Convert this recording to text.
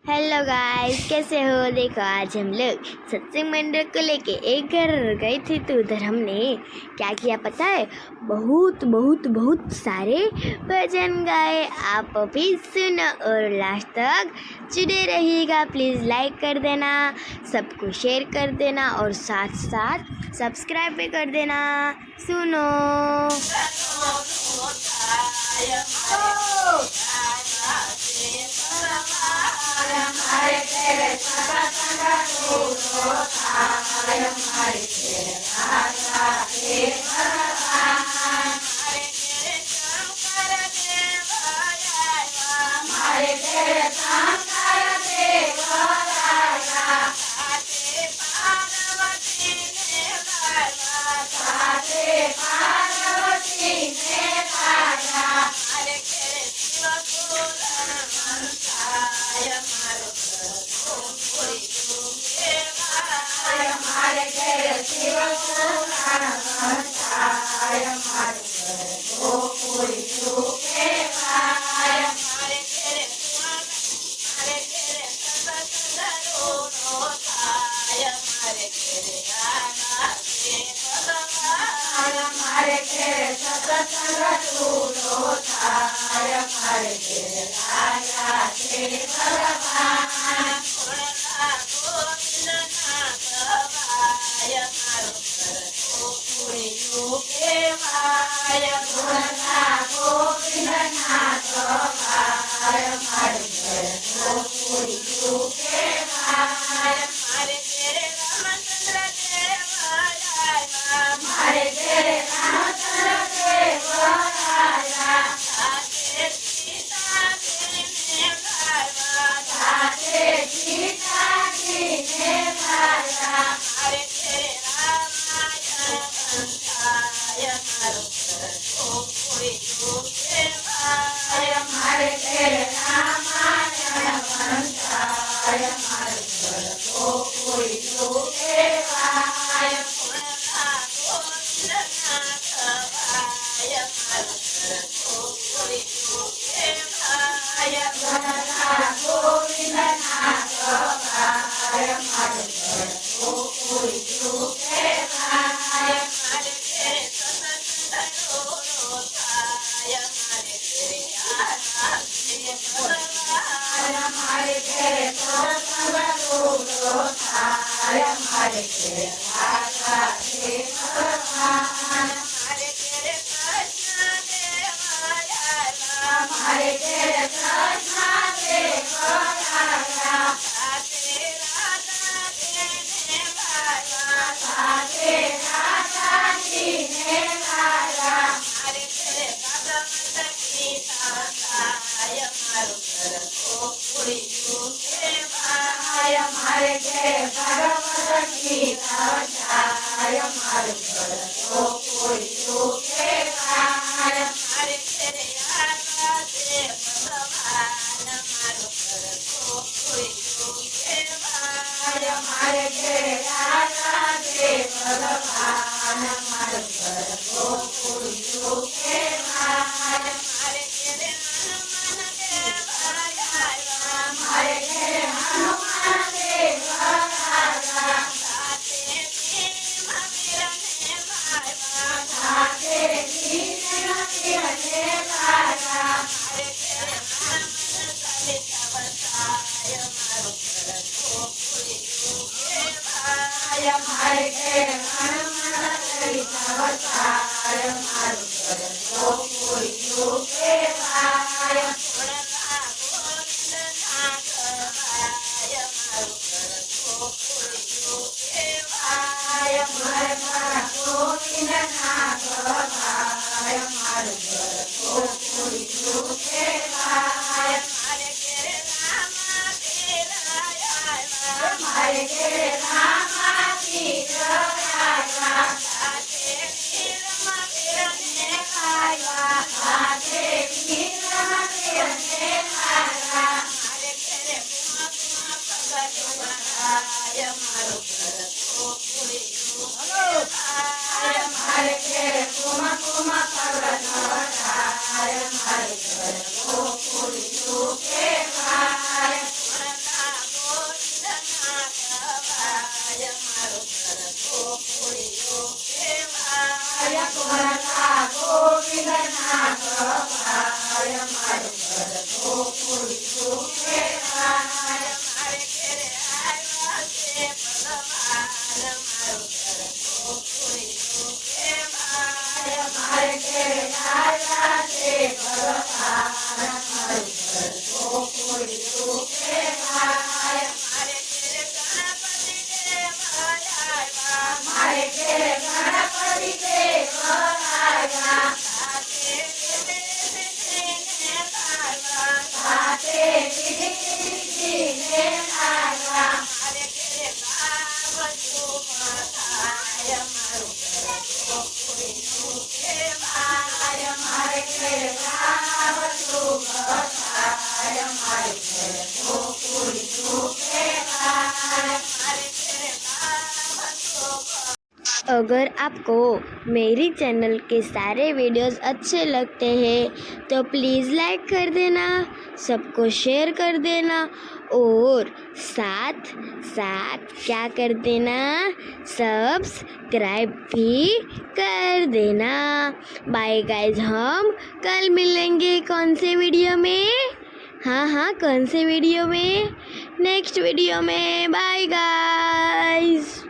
Hello guys, कैसे हो। देखो आज हम लोग सत्संग मंडल को लेके एक घर गए थे तो उधर हमने क्या किया पता है। बहुत बहुत बहुत सारे भजन गाए। आप भी सुनो और लास्ट तक जुड़े रहिएगा। प्लीज़ लाइक कर देना, सबको शेयर कर देना और साथ साथ सब्सक्राइब भी कर देना। सुनो। अगर आपको मेरी चैनल के सारे वीडियोस अच्छे लगते हैं तो प्लीज़ लाइक कर देना, सबको शेयर कर देना और साथ साथ क्या कर देना, सब्सक्राइब भी कर देना। बाय गाइज, हम कल मिलेंगे कौन से वीडियो में? हाँ, कौन से वीडियो में? नेक्स्ट वीडियो में। Bye guys.